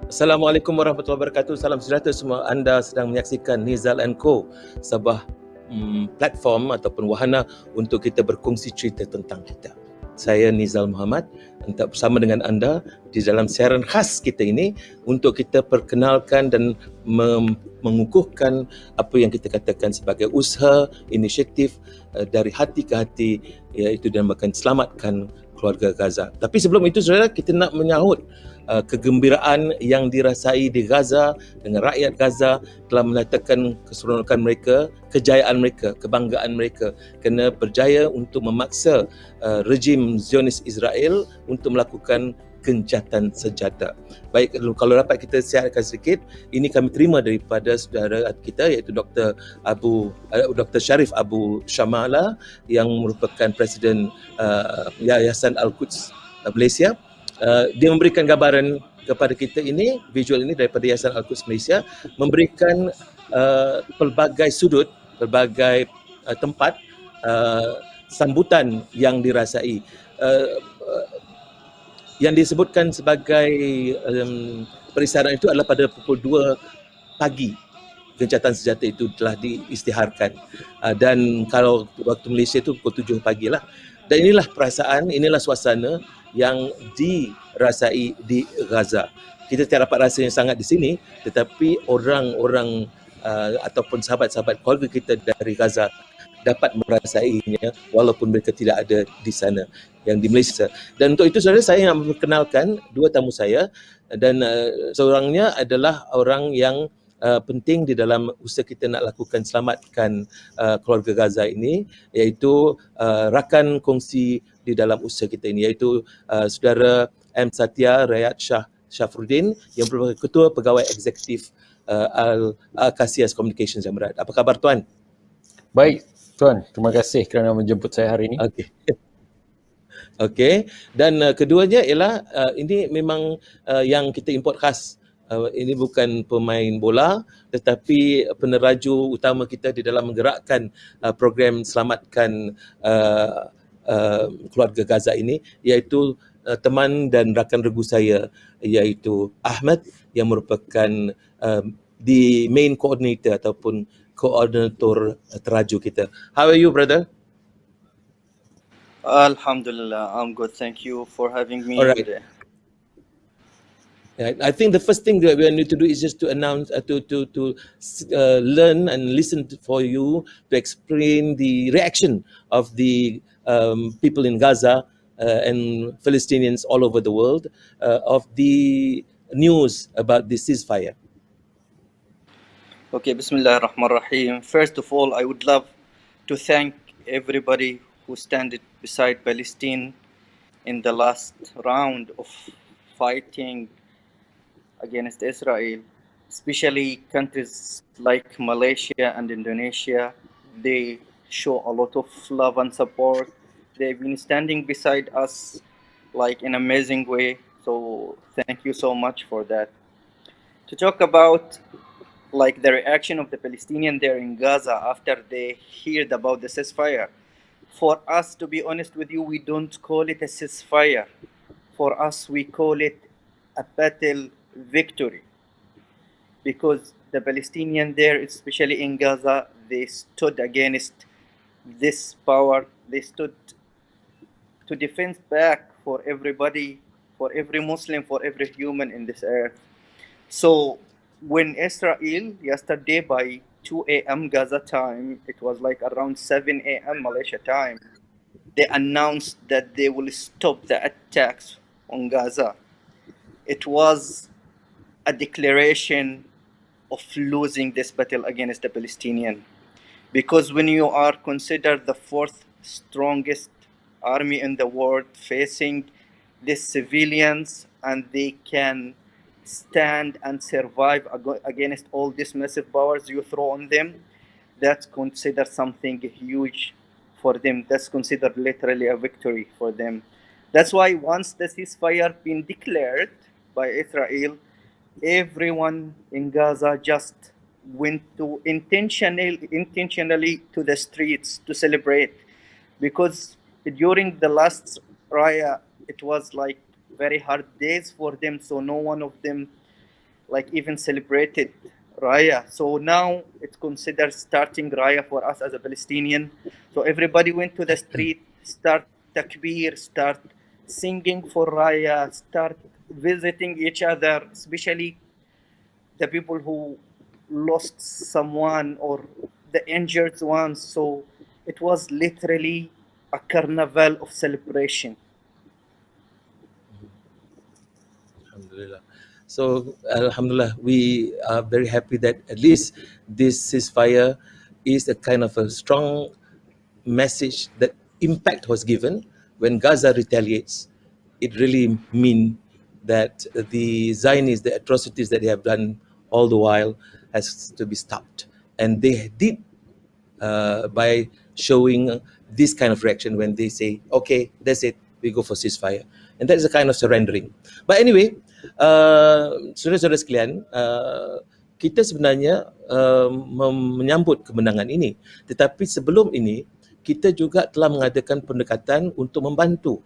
Assalamualaikum warahmatullahi wabarakatuh. Salam sejahtera semua. Anda sedang menyaksikan Nizal & Co, sebuah platform ataupun wahana untuk kita berkongsi cerita tentang kita. Saya Nizal Muhammad, untuk bersama dengan anda di dalam siaran khas kita ini untuk kita perkenalkan dan mengukuhkan apa yang kita katakan sebagai usaha, inisiatif dari hati ke hati, iaitu dinamakan selamatkan keluarga Gaza. Tapi sebelum itu saudara, kita nak menyahut kegembiraan yang dirasai di Gaza dengan rakyat Gaza telah menyatakan keseronokan mereka, kejayaan mereka, kebanggaan mereka kerana berjaya untuk memaksa rejim Zionis Israel untuk melakukan gencatan senjata. Baik, kalau dapat kita siarkan sedikit, ini kami terima daripada saudara kita iaitu Dr. Sharif Abu Shamala yang merupakan Presiden Yayasan Al-Quds Malaysia. Dia memberikan gambaran kepada kita ini, visual ini daripada Yayasan Al-Quds Malaysia, memberikan pelbagai sudut, pelbagai tempat sambutan yang dirasai. Yang disebutkan sebagai peristiharaan itu adalah pada pukul 2 pagi gencatan senjata itu telah diisytiharkan. Dan kalau waktu Malaysia itu pukul 7 pagi lah. Dan inilah perasaan, inilah suasana yang dirasai di Gaza. Kita tidak dapat rasanya sangat di sini, tetapi orang-orang ataupun sahabat-sahabat keluarga kita dari Gaza dapat merasainya walaupun mereka tidak ada di sana, yang di Malaysia. Dan untuk itu saudara, saya nak memperkenalkan dua tamu saya, dan seorangnya adalah orang yang penting di dalam usaha kita nak lakukan selamatkan keluarga Gaza ini, iaitu rakan kongsi di dalam usaha kita ini, iaitu saudara M. Satya Rayat Shafruddin yang merupakan Ketua Pegawai Eksekutif Al-Qasiyas Communications Emirat. Apa khabar tuan? Baik, Tuan. Terima kasih kerana menjemput saya hari ini. Okey. Okey, dan keduanya ialah ini memang yang kita import khas. Ini bukan pemain bola tetapi peneraju utama kita di dalam menggerakkan program selamatkan keluarga Gaza ini, iaitu teman dan rakan regu saya, iaitu Ahmad yang merupakan the main coordinator ataupun koordinator teraju kita. How are you, brother? Alhamdulillah, I'm good. Thank you for having me All right. today. I think the first thing that we need to do is just to announce, to learn and listen for you to explain the reaction of the people in Gaza and Palestinians all over the world of the news about the ceasefire. Okay, Bismillah ar-Rahman ar-Rahim. First of all, I would love to thank everybody who stand beside Palestine in the last round of fighting against Israel, especially countries like Malaysia and Indonesia. They show a lot of love and support. They've been standing beside us like in an amazing way. So thank you so much for that. To talk about like the reaction of the Palestinians there in Gaza after they heard about the ceasefire. For us, to be honest with you, we don't call it a ceasefire. For us, we call it a battle victory. Because the Palestinians there, especially in Gaza, they stood against this power. They stood to defend back for everybody, for every Muslim, for every human in this earth. So when Israel, yesterday by 2 a.m. Gaza time, it was like around 7 a.m. Malaysia time, they announced that they will stop the attacks on Gaza. It was a declaration of losing this battle against the Palestinian. Because when you are considered the fourth strongest army in the world facing these civilians, and they can stand and survive against all these massive powers you throw on them, that's considered something huge for them. That's considered literally a victory for them. That's why once the ceasefire been declared by Israel, everyone in Gaza just went to intentionally to the streets to celebrate, because during the last raya it was like very hard days for them, so no one of them like even celebrated Raya. So now it's considered starting Raya for us as a Palestinian. So everybody went to the street, start takbir, start singing for Raya, start visiting each other, especially the people who lost someone or the injured ones. So it was literally a carnival of celebration. Alhamdulillah. So Alhamdulillah, we are very happy that at least this ceasefire is a kind of a strong message that impact was given when Gaza retaliates. It really mean that the Zionists, the atrocities that they have done all the while, has to be stopped, and they did by showing this kind of reaction when they say, okay, that's it, we go for ceasefire. And that is a kind of surrendering. But anyway, saudara-saudara sekalian, kita sebenarnya menyambut kemenangan ini. Tetapi sebelum ini, kita juga telah mengadakan pendekatan untuk membantu.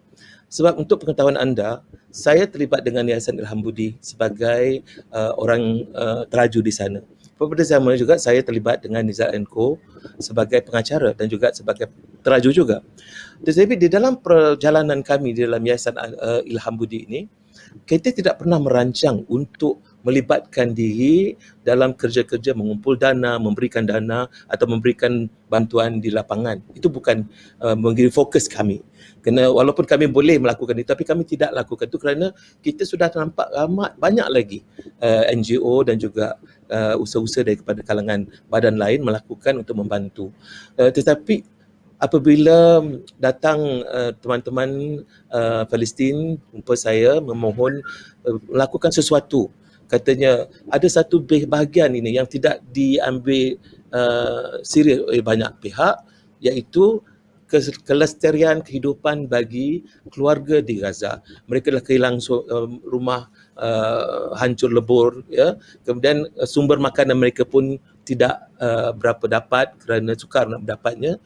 Sebab untuk pengetahuan anda, saya terlibat dengan Yayasan Ilham Budi sebagai orang teraju di sana. Pada zaman juga saya terlibat dengan Nizal & Co sebagai pengacara dan juga sebagai teraju juga. Tetapi di dalam perjalanan kami di dalam Yayasan Ilham Budi ini, kita tidak pernah merancang untuk melibatkan diri dalam kerja-kerja mengumpul dana, memberikan dana atau memberikan bantuan di lapangan. Itu bukan menjadi fokus kami. Kerana walaupun kami boleh melakukan itu, tapi kami tidak lakukan itu kerana kita sudah nampak amat banyak lagi NGO dan juga usaha-usaha daripada kalangan badan lain melakukan untuk membantu. Tetapi apabila datang teman-teman Palestin jumpa saya memohon melakukan sesuatu, katanya ada satu bahagian ini yang tidak diambil serius oleh banyak pihak, iaitu kelestarian kehidupan bagi keluarga di Gaza. Mereka telah kehilangan rumah, hancur lebur, ya. Kemudian sumber makanan mereka pun tidak berapa dapat kerana sukar nak mendapatnya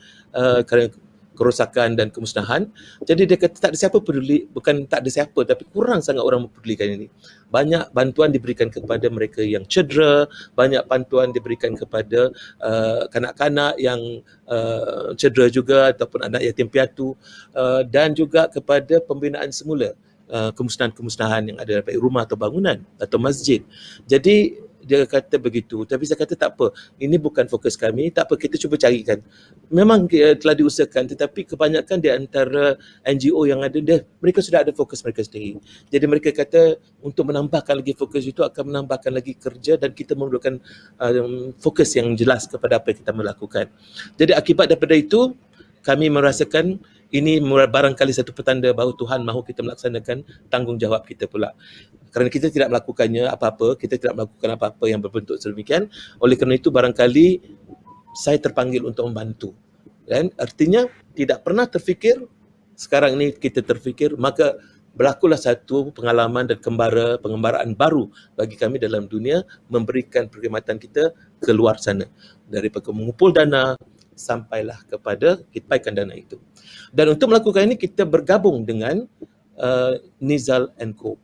kerana kerosakan dan kemusnahan. Jadi dia kata tak ada siapa peduli, bukan tak ada siapa tapi kurang sangat orang mempedulikan ini. Banyak bantuan diberikan kepada mereka yang cedera, banyak bantuan diberikan kepada kanak-kanak yang cedera juga ataupun anak yatim piatu, dan juga kepada pembinaan semula kemusnahan-kemusnahan yang ada dalam rumah atau bangunan atau masjid. Jadi dia kata begitu, tapi saya kata tak apa, ini bukan fokus kami, tak apa, kita cuba carikan. Memang telah diusahakan, tetapi kebanyakan di antara NGO yang ada, mereka sudah ada fokus mereka sendiri. Jadi mereka kata untuk menambahkan lagi fokus itu akan menambahkan lagi kerja dan kita memerlukan fokus yang jelas kepada apa yang kita melakukan. Jadi akibat daripada itu, kami merasakan ini barangkali satu petanda bahawa Tuhan mahu kita melaksanakan tanggungjawab kita pula. Kerana kita tidak melakukannya apa-apa, kita tidak melakukan apa-apa yang berbentuk sedemikian. Oleh kerana itu barangkali saya terpanggil untuk membantu. Dan artinya tidak pernah terfikir, sekarang ini kita terfikir, maka berlakulah satu pengalaman dan pengembaraan baru bagi kami dalam dunia, memberikan perkhidmatan kita ke luar sana. Daripada mengumpul dana, sampailah kepada hitbaikan dana itu. Dan untuk melakukan ini kita bergabung dengan Nizal & Co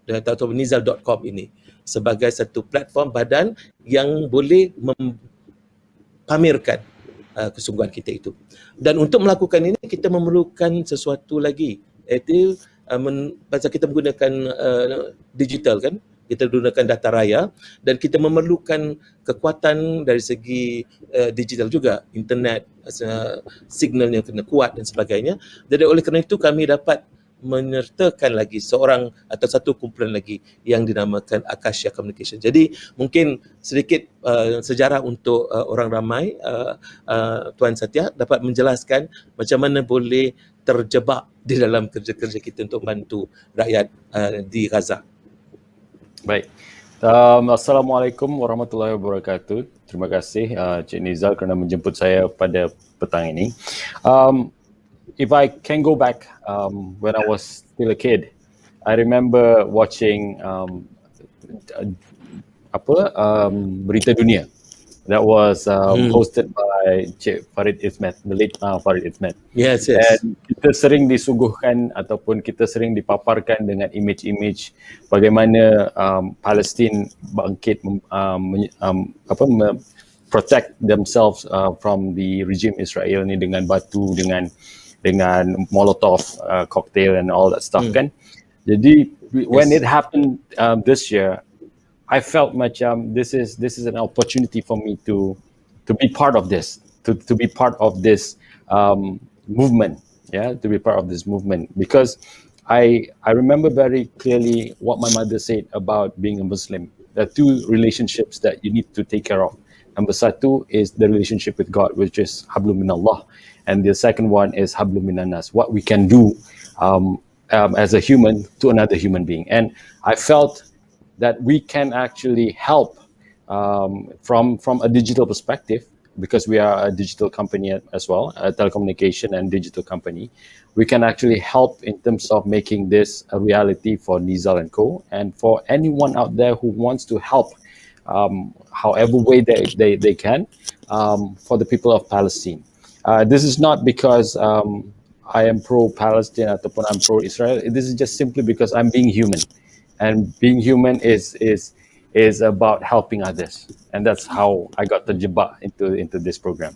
atau Nizal.com ini sebagai satu platform badan yang boleh pamerkan kesungguhan kita itu. Dan untuk melakukan ini kita memerlukan sesuatu lagi, iaitu pasal kita menggunakan digital kan, kita gunakan data raya dan kita memerlukan kekuatan dari segi digital juga, internet, signalnya kena kuat dan sebagainya. Jadi oleh kerana itu kami dapat menyertakan lagi seorang atau satu kumpulan lagi yang dinamakan Akasha Communication. Jadi mungkin sedikit sejarah untuk orang ramai, Tuan Satya dapat menjelaskan macam mana boleh terjebak di dalam kerja-kerja kita untuk membantu rakyat di Gaza. Baik. Assalamualaikum warahmatullahi wabarakatuh. Terima kasih Cik Nizal kerana menjemput saya pada petang ini. If I can go back when I was still a kid, I remember watching Berita Dunia that was hosted by by Cik Farid Ismet, the late Farid Ismet. Yes, yes. Dan kita sering disuguhkan ataupun kita sering dipaparkan dengan image-image bagaimana Palestin bangkit protect themselves from the regime Israel ni dengan batu, dengan Molotov cocktail and all that stuff kan. Jadi when it happened this year, I felt macam this is an opportunity for me to be part of this, to be part of this movement, to be part of this movement, because I remember very clearly what my mother said about being a Muslim. There are two relationships that you need to take care of. Number satu is the relationship with God, which is hablum minallah, and the second one is hablum minannas. What we can do as a human to another human being, and I felt that we can actually help from a digital perspective, because we are a digital company as well, a telecommunication and digital company. We can actually help in terms of making this a reality for Nizal and Co. And for anyone out there who wants to help, however way they can, for the people of Palestine. This is not because I am pro-Palestine ataupun I'm pro-Israel. This is just simply because I'm being human. And being human is about helping others, and that's how I got terjebak into this program.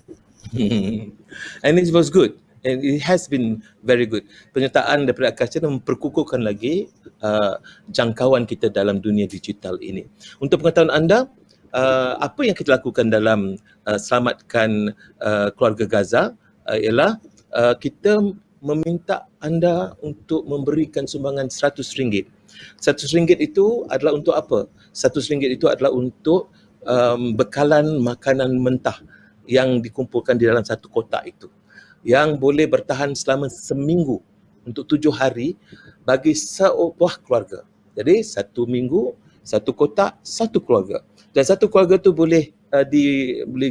And it was good, and it has been very good. Penyertaan daripada Akash memperkukuhkan lagi jangkauan kita dalam dunia digital ini. Untuk pengetahuan anda, apa yang kita lakukan dalam selamatkan keluarga Gaza ialah kita meminta anda untuk memberikan sumbangan RM100. RM100 itu adalah untuk apa? RM100 itu adalah untuk bekalan makanan mentah yang dikumpulkan di dalam satu kotak itu, yang boleh bertahan selama seminggu untuk 7 hari bagi sebuah keluarga. Jadi 1 minggu, 1 kotak, 1 keluarga. Dan 1 keluarga tu boleh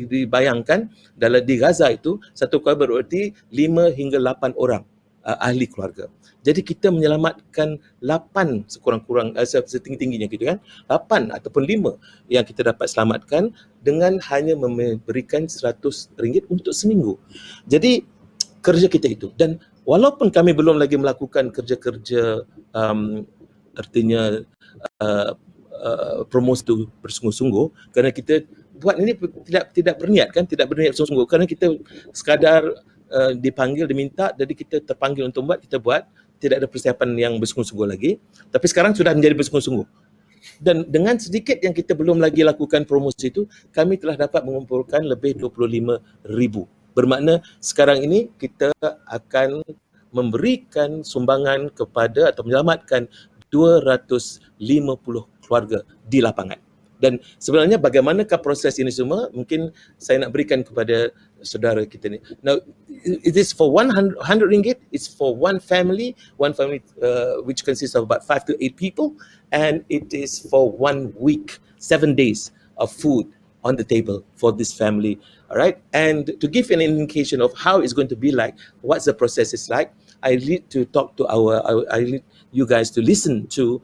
dibayangkan dalam di Gaza itu, 1 keluarga berarti 5 hingga 8 orang ahli keluarga. Jadi kita menyelamatkan 8 sekurang-kurang setinggi-tingginya gitu kan, 8 ataupun 5 yang kita dapat selamatkan dengan hanya memberikan RM100 untuk seminggu. Jadi kerja kita itu, dan walaupun kami belum lagi melakukan kerja-kerja artinya promosi itu bersungguh-sungguh, kerana kita buat ini tidak berniat kan, tidak berniat bersungguh-sungguh, kerana kita sekadar dipanggil, diminta, jadi kita terpanggil untuk buat, kita buat, tidak ada persiapan yang bersungguh-sungguh lagi. Tapi sekarang sudah menjadi bersungguh-sungguh. Dan dengan sedikit yang kita belum lagi lakukan promosi itu, kami telah dapat mengumpulkan lebih 25,000. Bermakna sekarang ini kita akan memberikan sumbangan kepada atau menyelamatkan 250 keluarga di lapangan. Dan sebenarnya bagaimanakah proses ini semua, mungkin saya nak berikan kepada saudara kita ni. Now, it is for RM100. It's for one family which consists of about 5 to 8 people, and it is for 1 week, 7 days of food on the table for this family. All right, and to give an indication of how it's going to be like, what the process is like, I need to talk to I need you guys to listen to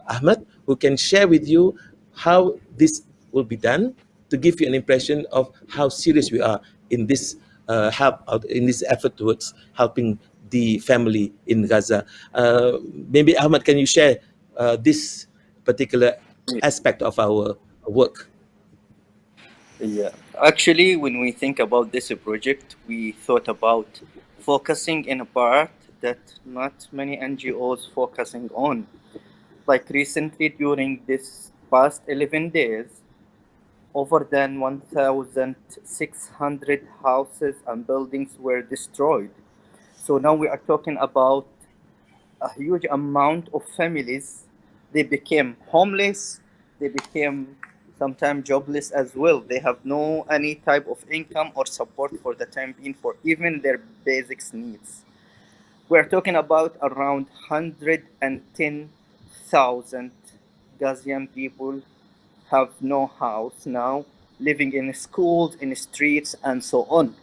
Ahmed, who can share with you how this will be done, to give you an impression of how serious we are in this in this effort towards helping the family in Gaza. Maybe Ahmed, can you share this particular aspect of our work? Yeah, actually, when we think about this project, we thought about focusing in a part that not many NGOs focusing on. Like recently, during this past 11 days, over than 1,600 houses and buildings were destroyed. So now we are talking about a huge amount of families. They became homeless, they became sometimes jobless as well. They have no any type of income or support for the time being for even their basic needs. We're talking about around 110,000 Gazian people have no house now, living in schools, in streets, and so on.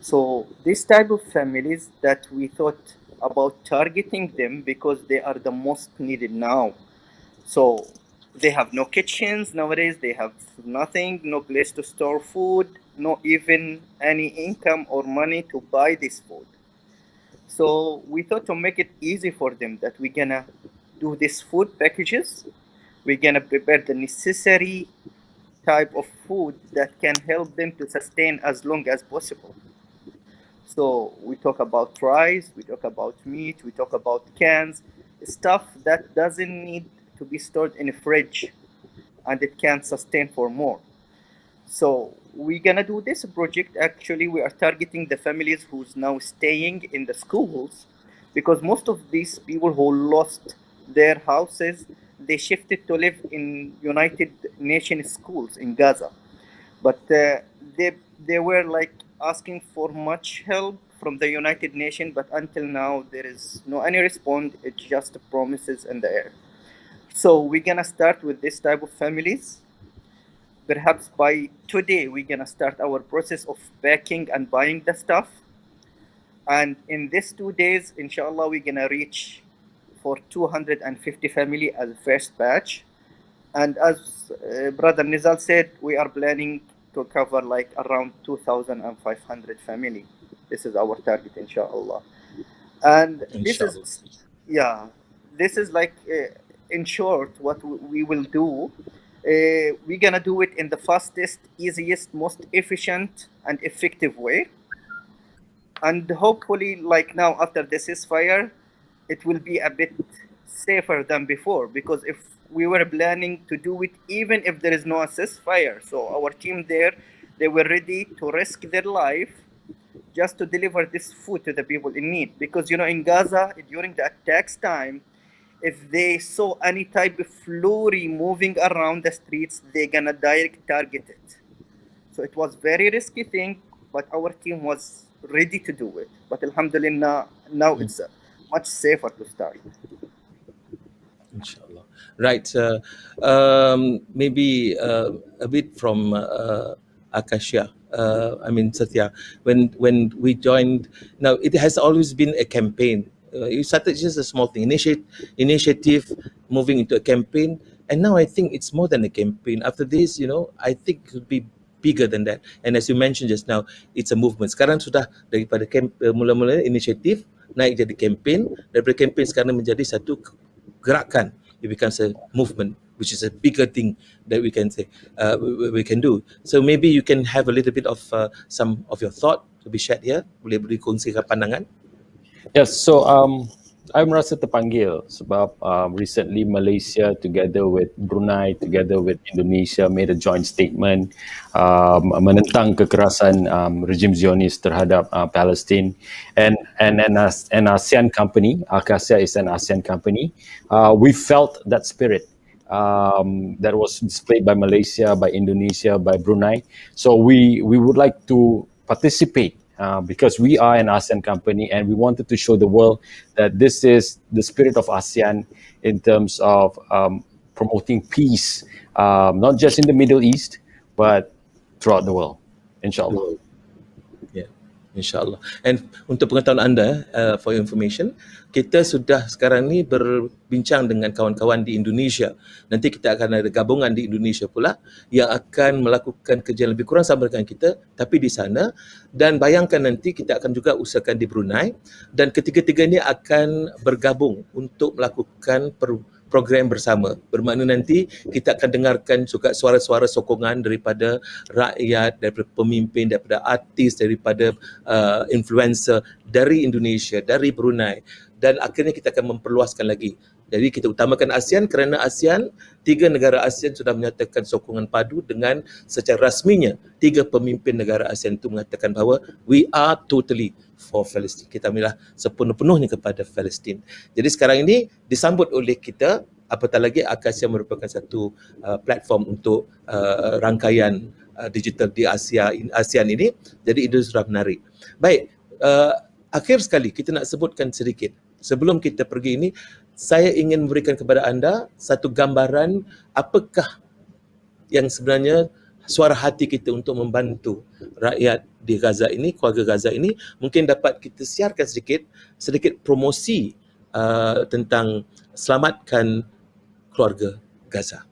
So this type of families that we thought about targeting them because they are the most needed now. So they have no kitchens nowadays, they have nothing, no place to store food, not even any income or money to buy this food. So we thought to make it easy for them that we're gonna do these food packages. We're gonna prepare the necessary type of food that can help them to sustain as long as possible. So we talk about rice, we talk about meat, we talk about cans, stuff that doesn't need to be stored in a fridge and it can sustain for more. So we're gonna do this project. Actually, we are targeting the families who's now staying in the schools, because most of these people who lost their houses, they shifted to live in United Nations schools in Gaza. But they were like asking for much help from the United Nations, but until now there is no any response. It's just promises in the air. So we're gonna start with this type of families. Perhaps by today we're gonna start our process of packing and buying the stuff. And in these 2 days, inshallah, we're gonna reach for 250 family as first batch. And as Brother Nizal said, we are planning to cover like around 2,500 family. This is our target, inshallah. And this InsyaAllah. is, yeah, this is like, in short, what we will do. We're gonna do it in the fastest, easiest, most efficient, and effective way. And hopefully, like now after the ceasefire, it will be a bit safer than before, because if we were planning to do it even if there is no ceasefire, so our team there, they were ready to risk their life just to deliver this food to the people in need. Because in Gaza during the attacks time, if they saw any type of flurry moving around the streets, they're gonna direct target it. So it was very risky thing, but our team was ready to do it. But alhamdulillah, now it's much safer to start. InsyaAllah. Right. Maybe a bit from Akashia. Satya. When we joined, now it has always been a campaign. You started just a small thing, initiative, moving into a campaign, and now I think it's more than a campaign. After this, I think it could be bigger than that. And as you mentioned just now, it's a movement. Sekarang sudah daripada mula-mula inisiatif naik jadi campaign, daripada campaign sekarang menjadi satu gerakan. It becomes a movement, which is a bigger thing that we can say we can do. So maybe you can have a little bit of some of your thought to be shared here. Boleh dikongsikan pandangan? Yes, so I merasa terpanggil sebab recently Malaysia together with Brunei, together with Indonesia made a joint statement menentang kekerasan regime Zionis terhadap Palestine, and an ASEAN company, Akasia is an ASEAN company. We felt that spirit that was displayed by Malaysia, by Indonesia, by Brunei. So we would like to participate because we are an ASEAN company and we wanted to show the world that this is the spirit of ASEAN in terms of promoting peace, not just in the Middle East, but throughout the world, inshallah. Yeah, insyaAllah. And untuk pengetahuan anda, for your information, kita sudah sekarang ni berbincang dengan kawan-kawan di Indonesia. Nanti kita akan ada gabungan di Indonesia pula yang akan melakukan kerja lebih kurang sama dengan kita, tapi di sana. Dan bayangkan nanti kita akan juga usahakan di Brunei, dan ketiga-tiga ni akan bergabung untuk melakukan program bersama. Bermakna nanti kita akan dengarkan juga suara-suara sokongan daripada rakyat, daripada pemimpin, daripada artis, daripada influencer dari Indonesia, dari Brunei, dan akhirnya kita akan memperluaskan lagi. Jadi kita utamakan ASEAN kerana ASEAN, 3 negara ASEAN sudah menyatakan sokongan padu dengan secara rasminya 3 pemimpin negara ASEAN itu mengatakan bahawa we are totally for Palestine. Kita amilah sepenuh-penuhnya kepada Palestin. Jadi sekarang ini disambut oleh kita, apatah lagi Akasia merupakan satu platform untuk rangkaian digital di ASEAN ini. Jadi itu sudah menarik. Baik, akhir sekali kita nak sebutkan sedikit. Sebelum kita pergi ini, saya ingin memberikan kepada anda satu gambaran apakah yang sebenarnya suara hati kita untuk membantu rakyat di Gaza ini, keluarga Gaza ini. Mungkin dapat kita siarkan sedikit promosi tentang selamatkan keluarga Gaza.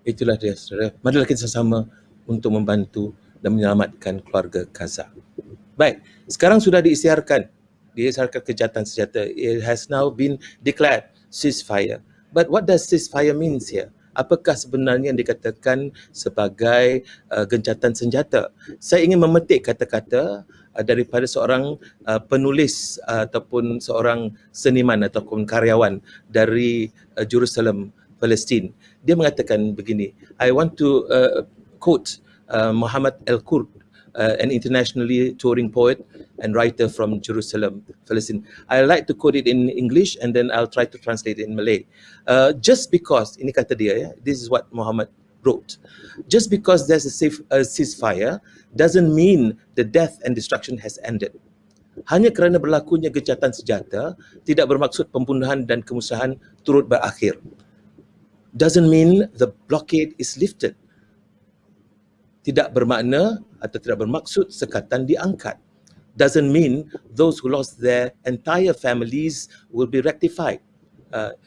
Itulah dia, saudara. Marilah kita sama untuk membantu dan menyelamatkan keluarga Gaza. Baik, sekarang sudah diisytiharkan kejahatan senjata. It has now been declared ceasefire. But what does ceasefire means here? Apakah sebenarnya yang dikatakan sebagai gencatan senjata? Saya ingin memetik kata-kata daripada seorang penulis ataupun seorang seniman ataupun karyawan dari Jerusalem, Palestin. Dia mengatakan begini, I want to quote Muhammad al-Kurd, an internationally touring poet and writer from Jerusalem, Palestine. I like to quote it in English and then I'll try to translate it in Malay. Just because, ini kata dia, ya, this is what Muhammad wrote. Just because there's a ceasefire doesn't mean the death and destruction has ended. Hanya kerana berlakunya gencatan senjata tidak bermaksud pembunuhan dan kemusnahan turut berakhir. Doesn't mean the blockade is lifted. Tidak bermakna atau tidak bermaksud sekatan diangkat. Doesn't mean those who lost their entire families will be rectified.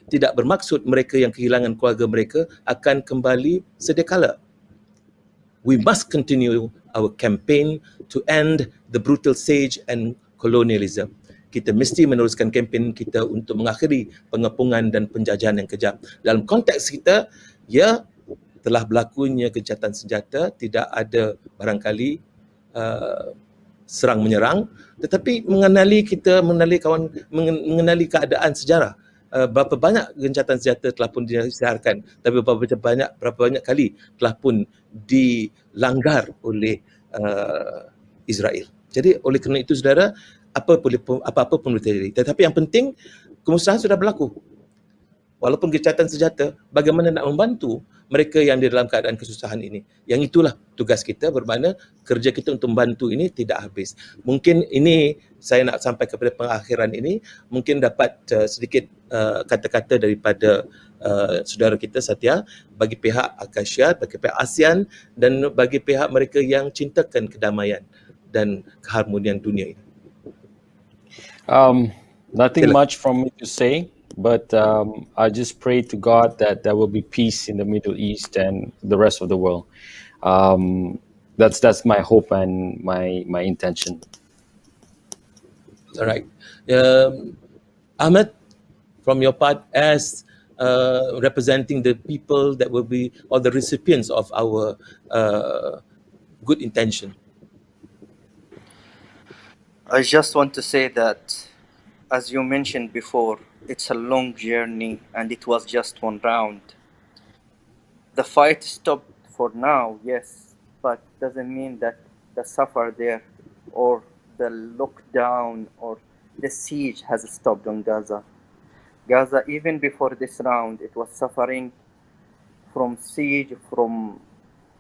Tidak bermaksud mereka yang kehilangan keluarga mereka akan kembali sedia kala. We must continue our campaign to end the brutal siege and colonialism. Kita mesti meneruskan kempen kita untuk mengakhiri pengepungan dan penjajahan yang kejam. Dalam konteks kita, ya, telah berlakunya gencatan senjata, tidak ada barangkali serang menyerang, tetapi mengenali keadaan sejarah. Berapa banyak gencatan senjata telah pun disiarkan, tapi berapa banyak kali telah pun dilanggar oleh Israel. Jadi oleh kerana itu, saudara, apa-apa pun boleh terjadi. Tetapi yang penting, kemusnahan sudah berlaku. Walaupun gencatan senjata, bagaimana nak membantu mereka yang di dalam keadaan kesusahan ini. Yang itulah tugas kita, bermakna kerja kita untuk membantu ini tidak habis. Mungkin ini saya nak sampai kepada pengakhiran ini, mungkin dapat sedikit kata-kata daripada saudara kita Satya bagi pihak Akasya, bagi pihak ASEAN dan bagi pihak mereka yang cintakan kedamaian dan keharmonian dunia ini. Nothing much from me to say, but I just pray to God that there will be peace in the Middle East and the rest of the world. That's my hope and my intention. All right. Ahmed, from your part, as representing the people that will be, or the recipients of our good intention. I just want to say that, as you mentioned before, it's a long journey and it was just one round. The fight stopped for now, yes, but doesn't mean that the suffer there or the lockdown or the siege has stopped on Gaza. Gaza, even before this round, it was suffering from siege, from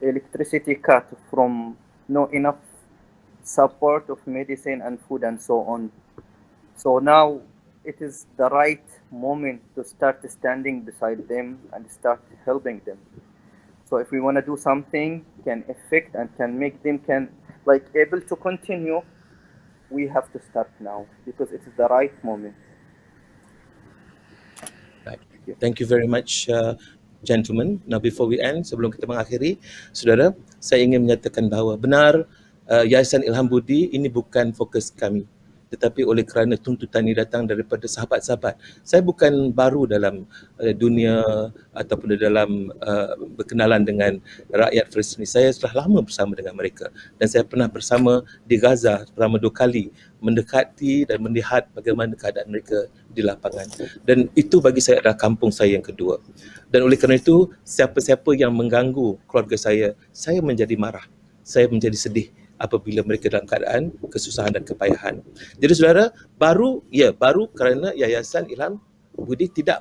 electricity cut, from not enough support of medicine and food and so on. So now it is the right moment to start standing beside them and start helping them. So if we want to do something can affect and can make them able to continue, we have to start now because it is the right moment. Right. Thank you very much, gentlemen. Now before we end, sebelum kita mengakhiri, saudara, saya ingin menyatakan bahawa benar Yayasan Ilham Budi ini bukan fokus kami, tetapi oleh kerana tuntutan ini datang daripada sahabat-sahabat. Saya bukan baru dalam dunia ataupun dalam berkenalan dengan rakyat Palestin. Saya telah lama bersama dengan mereka dan saya pernah bersama di Gaza selama 2 kali, mendekati dan melihat bagaimana keadaan mereka di lapangan. Dan itu bagi saya adalah kampung saya yang kedua. Dan oleh kerana itu, siapa-siapa yang mengganggu keluarga saya menjadi marah, saya menjadi sedih apabila mereka dalam keadaan kesusahan dan kepayahan. Jadi saudara, baru kerana Yayasan Ilham Budi tidak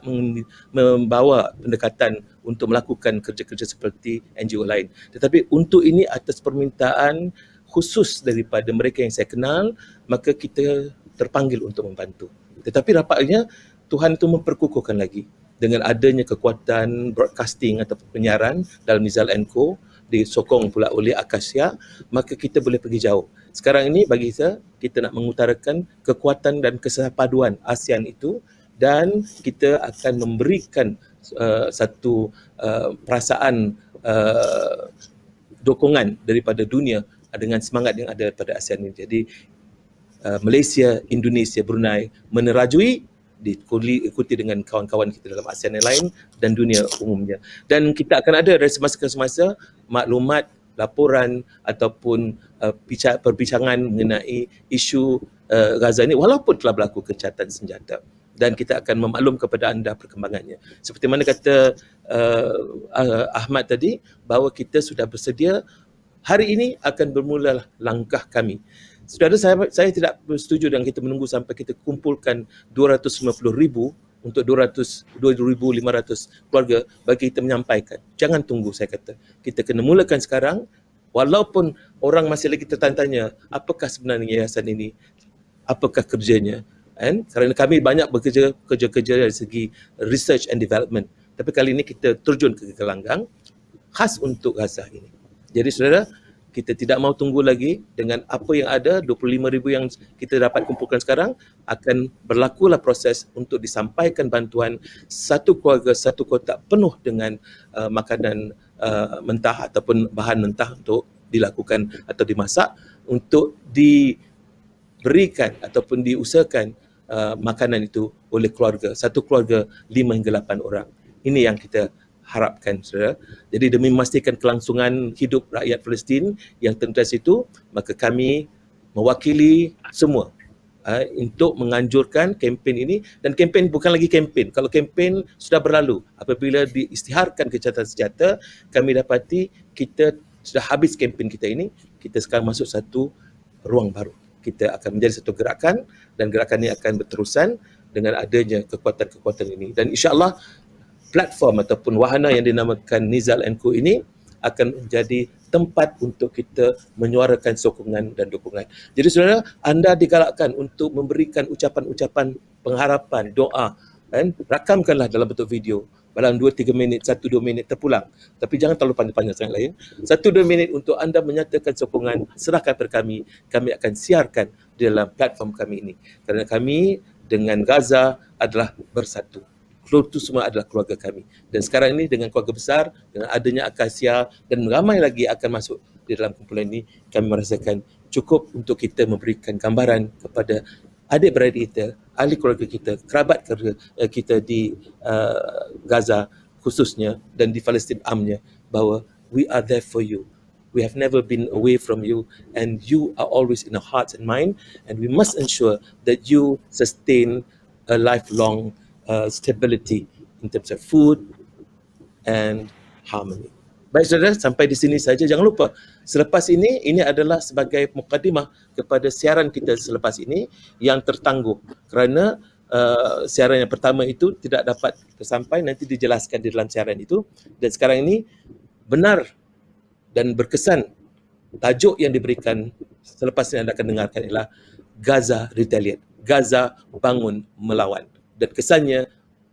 membawa pendekatan untuk melakukan kerja-kerja seperti NGO lain. Tetapi untuk ini atas permintaan khusus daripada mereka yang saya kenal, maka kita terpanggil untuk membantu. Tetapi rapatnya Tuhan itu memperkukuhkan lagi dengan adanya kekuatan broadcasting atau penyiaran dalam Nizal & Co, disokong pula oleh Akasya, maka kita boleh pergi jauh. Sekarang ini bagi kita nak mengutarakan kekuatan dan kesepaduan ASEAN itu, dan kita akan memberikan satu perasaan dukungan daripada dunia dengan semangat yang ada pada ASEAN ini. Jadi Malaysia, Indonesia, Brunei menerajui, diikuti dengan kawan-kawan kita dalam ASEAN yang lain dan dunia umumnya. Dan kita akan ada dari semasa ke semasa maklumat, laporan ataupun perbincangan mengenai isu Gaza ini walaupun telah berlaku gencatan senjata. Dan kita akan memaklum kepada anda perkembangannya. Seperti mana kata Ahmad tadi, bahawa kita sudah bersedia, hari ini akan bermula langkah kami. Saudara, saya tidak bersetuju dan kita menunggu sampai kita kumpulkan 250,000 untuk 2,500 keluarga bagi kita menyampaikan. Jangan tunggu, saya kata. Kita kena mulakan sekarang, walaupun orang masih lagi tertanya-tanya, apakah sebenarnya yayasan ini, apakah kerjanya. Kerana kami banyak bekerja dari segi research and development. Tapi kali ini kita terjun ke gelanggang khas untuk Gaza ini. Jadi saudara, kita tidak mau tunggu lagi dengan apa yang ada, 25,000 yang kita dapat kumpulkan sekarang, akan berlakulah proses untuk disampaikan bantuan satu keluarga, satu kotak penuh dengan makanan mentah ataupun bahan mentah untuk dilakukan atau dimasak untuk diberikan ataupun diusahakan makanan itu oleh keluarga, satu keluarga 5 hingga 8 orang. Ini yang kita harapkan, saudara. Jadi demi memastikan kelangsungan hidup rakyat Palestin yang tertindas itu, maka kami mewakili semua untuk menganjurkan kempen ini. Dan kempen bukan lagi kempen. Kalau kempen sudah berlalu, apabila diisytiharkan gencatan senjata, kami dapati kita sudah habis kempen kita ini, kita sekarang masuk satu ruang baru. Kita akan menjadi satu gerakan dan gerakan ini akan berterusan dengan adanya kekuatan-kekuatan ini. Dan insya-Allah platform ataupun wahana yang dinamakan Nizal & Co ini akan menjadi tempat untuk kita menyuarakan sokongan dan dukungan. Jadi saudara, anda digalakkan untuk memberikan ucapan-ucapan pengharapan, doa, rakamkanlah dalam bentuk video. Dalam 2-3 minit, 1-2 minit terpulang. Tapi jangan terlalu panjang-panjang sangat lain. 1-2 minit untuk anda menyatakan sokongan, serahkan kepada kami. Kami akan siarkan di dalam platform kami ini. Kerana kami dengan Gaza adalah bersatu. Itu semua adalah keluarga kami. Dan sekarang ini dengan keluarga besar, dengan adanya Akasia dan ramai lagi akan masuk di dalam kumpulan ini, kami merasakan cukup untuk kita memberikan gambaran kepada adik-beradik kita, ahli keluarga kita, kerabat kita di Gaza khususnya dan di Palestin amnya, bahawa we are there for you. We have never been away from you and you are always in our hearts and mind, and we must ensure that you sustain a lifelong stability in terms of food and harmony. Baik saudara, sampai di sini saja. Jangan lupa, selepas ini adalah sebagai mukadimah kepada siaran kita selepas ini yang tertangguh. Kerana siaran yang pertama itu tidak dapat tersampai, nanti dijelaskan di dalam siaran itu. Dan sekarang ini benar dan berkesan, tajuk yang diberikan selepas ini anda akan dengarkan ialah Gaza Retaliate. Gaza bangun melawan. Dan kesannya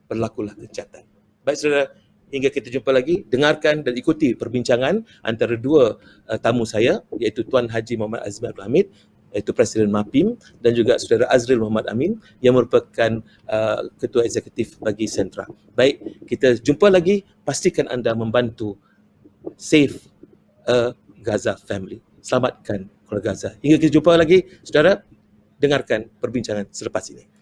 berlakulah gencatan. Baik saudara, hingga kita jumpa lagi, dengarkan dan ikuti perbincangan antara dua tamu saya, iaitu Tuan Haji Muhammad Azmi Abdul Hamid, iaitu Presiden MAPIM, dan juga saudara Azril Muhammad Amin yang merupakan Ketua Eksekutif bagi Sentra. Baik, kita jumpa lagi. Pastikan anda membantu save a Gaza family. Selamatkan keluarga Gaza. Hingga kita jumpa lagi, saudara, dengarkan perbincangan selepas ini.